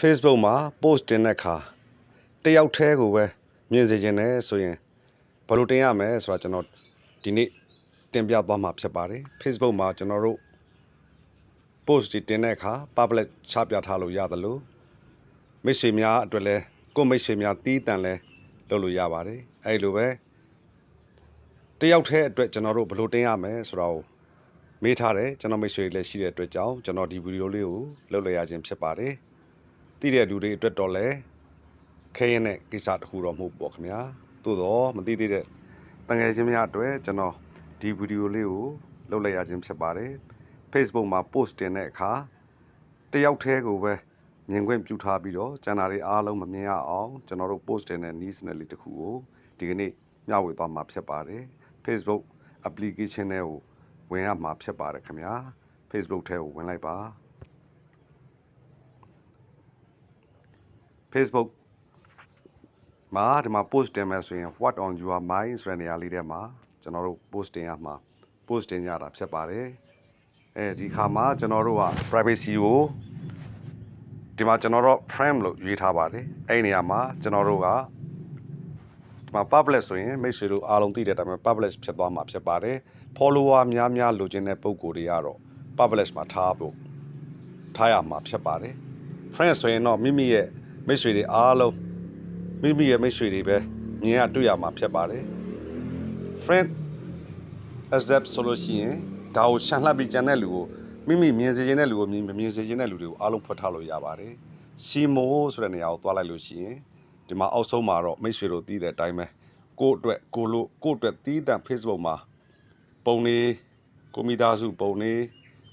Facebook မှာ post တင်တဲ့အခါတယောက်တည်းကိုပဲမြင်စေချင်တယ်ဆိုရင်ဘယ်လိုတင်ရမလဲဆိုတာကျွန်တော်ဒီနေ့တင်ပြသွားမှာဖြစ်ပါတယ် Facebook မှာကျွန်တော်တို့ post တင်တဲ့အခါ public ချပြထားလို့ရတယ်လို့မိတ်ဆွေများအတွက်လည်းကိုယ့်မိတ်ဆွေများတီးတန်လည်းလုပ်လို့ရပါတယ်အဲ့လိုပဲတယောက်တည်းအတွက်ကျွန်တော်တို့ဘယ်လိုတင်ရမလဲဆိုတာကိုမေးထားတယ်ကျွန်တော်မိတ်ဆွေလည်းရှိတဲ့အတွက်ကြောင့်ကျွန်တော်ဒီဗီဒီယိုလေးကိုလုပ်လိုက်ရခြင်းဖြစ်ပါတယ်သိတဲ့လူတွေအတွက်တော့လည်းခဲရင်တဲ့ကိစ္စတစ်ခုတော့မဟုတ်ပေါ့ခင်ဗျာသို့တော့မသိသေးတဲ့တန်ငယ်ချင်းများအတွက်ကျွန်တော်ဒီဗီဒီယိုလေးကိုလုပ်လိုက်ရခြင်းဖြစ်ပါတယ် Facebook မှာ post တင်တဲ့အခါတယောက်တည်းကိုပဲမြင်ခွင့်ပြုထားပြီးတော့ကျန်တာတွေအားလုံးမမြင်ရအောင်ကျွန်တော်တို့ post တင်တဲ့ news နဲ့လေးတစ်ခုကိုဒီကနေ့မျှဝေသွားမှာဖြစ်ပါတယ် Facebook application တွေကိုဝင်ရမှာဖြစ်ပါတယ်ခင်ဗျာ Facebook ထဲကိုဝင်လိုက်ပါ Facebook မှာဒီမှာ post တင်မယ်ဆိုရင် what on your mind ဆိုတဲ့နေရာလေးထဲမှာကျွန်တော်တို့ post တင်ရမှာ post တင်ရတာဖြစ်ပါတယ်အဲဒီခါမှာကျွန်တော်တို့က privacy ကိုဒီမှာကျွန်တော်တို့ frame လို့ရွေးထားပါတယ်အဲ့ဒီနေရာမှာကျွန်တော်တို့ကဒီမှာ public ဆိုရင်မိတ်ဆွေတို့အားလုံးသိတဲ့အတိုင်း public ဖြစ်သွားမှာဖြစ်ပါတယ် follower များလိုချင်တဲ့ပုံကိုယ်တွေကတော့ public မှာထားရမှာဖြစ်ပါတယ် friend ဆိုရင်တော့မိမိရဲ့မိတ်ဆွေတွေအားလုံးမိမိရဲ့မိတ်ဆွေတွေပဲမြင်ရတွေ့ရမှာဖြစ်ပါတယ် friend accept ဆိုလို့ရှိရင်ဒါကိုရှန်လှပ်ပြီးကြံတဲ့လူကိုမိမိမြင်စေချင်တဲ့လူကိုမြင်စေချင်တဲ့လူတွေကိုအားလုံးဖွက်ထားလို့ရပါတယ် Simo ဆိုတဲ့နေရာကိုတွားလိုက်လို့ရှိရင်ဒီမှာအောက်ဆုံးမှာတော့မိတ်ဆွေတို့သိတဲ့အတိုင်းပဲကိုယ့်အတွက်တီးတန့် Facebook မှာပုံတွေကိုမိသားစုပုံတွေ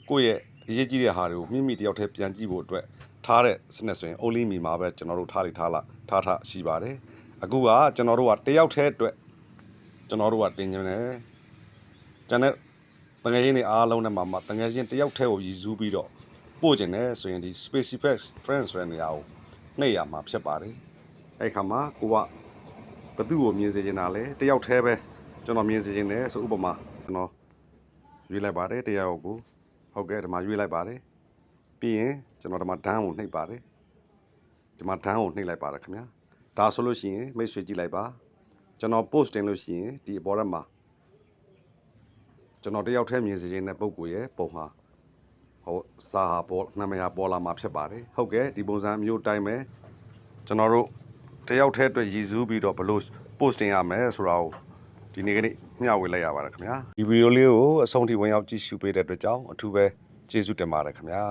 ကိုယ့်ရဲ့အရေးကြီးတဲ့ဟာတွေကိုမိတယောက်တည်းပြန်ကြည့်ဖို့အတွက်ထားတဲ့စနစ်ဆိုရင် only me မှာပဲကျွန်တော်တို့ထားရှိပါတယ်အခုကကျွန်တော်တို့ကတယောက်တည်းအတွက်ကျွန်တော်တို့ကတင်နေတယ်ကျန်တဲ့တငယ်ချင်းတွေအားလုံးနဲ့မှာတငယ်ချင်းတယောက်တည်းကိုရည်စူးပြီးတော့ပို့ကျင်တယ်ဆိုရင်ဒီ specific friends ဆိုတဲ့နေရာကိုနှိပ်ရမှာဖြစ်ပါတယ်အဲ့ခါမှာကိုကဘသူ့ကိုမြင်စေချင်တာလဲတယောက်တည်းပဲကျွန်တော်မြင်စေချင်တယ်ဆိုဥပမာကျွန်တော်ရွေးလိုက်ပါတယ်တရားကိုဟုတ်ကဲ့ဒီမှာရွေးလိုက်ပါတယ်ပြီးရင်ကျွန်တော်ဒီမှာဒန်းကိုနှိပ်ပါတယ်ဒီမှာဒန်းကိုနှိပ်လိုက်ပါတယ်ခင်ဗျာဒါဆိုလို့ရှိရင်မိတ်ဆွေကြည့်လိုက်ပါကျွန်တော် post တင်လို့ရှိရင်ဒီအပေါ်ထဲမှာကျွန်တော်တယောက်တည်းမြင်စေချင်တဲ့ပုံကိုရဲ့ပုံဟာစာဟာပေါ်နာမည်ဟာပေါ်လာမှာဖြစ်ပါတယ်ဟုတ်ကဲ့ဒီပုံစံမျိုးတိုင်းပဲကျွန်တော်တို့တယောက်တည်းအတွက်ရည်စူးပြီးတော့ဘလို့ post တင်ရမယ်ဆိုတာကိုဒီနေ့ကနေမျှဝေလိုက်ရပါတယ်ခင်ဗျာဒီဗီဒီယိုလေးကိုအဆုံးထိဝင်ရောက်ကြည့်ရှုပေးတဲ့အတွက်ကြောင့်အထူးပဲကျေးဇူးတင်ပါတယ်ခင်ဗျာ